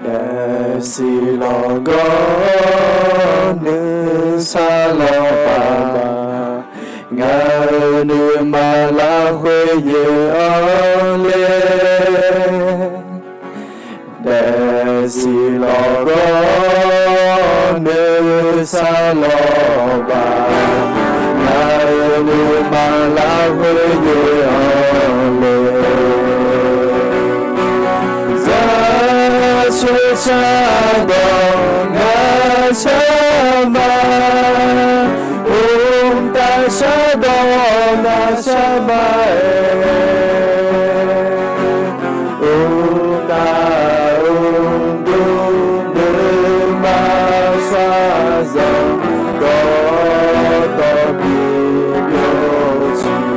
Để si lo có nữ xa lo bà ngã nữ mà la khuê dễ ở lên để si lo có nữ xa lo bà ngã nữ mà la khuê dễ ở lên Chúa cha đón ngã cha ma ta cha đón ngã cha ma ta đúng nữ ma xa dòng có to bi biểu chi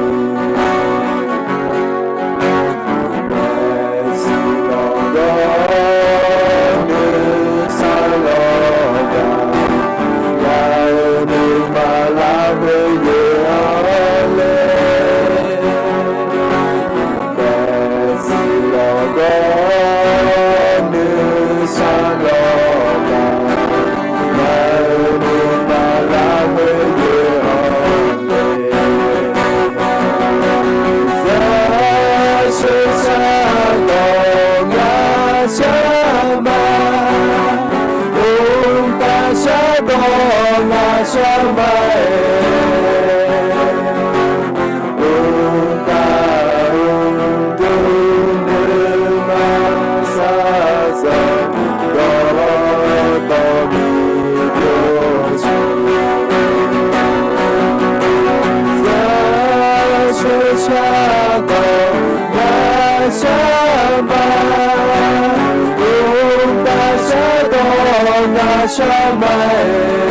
Shabbat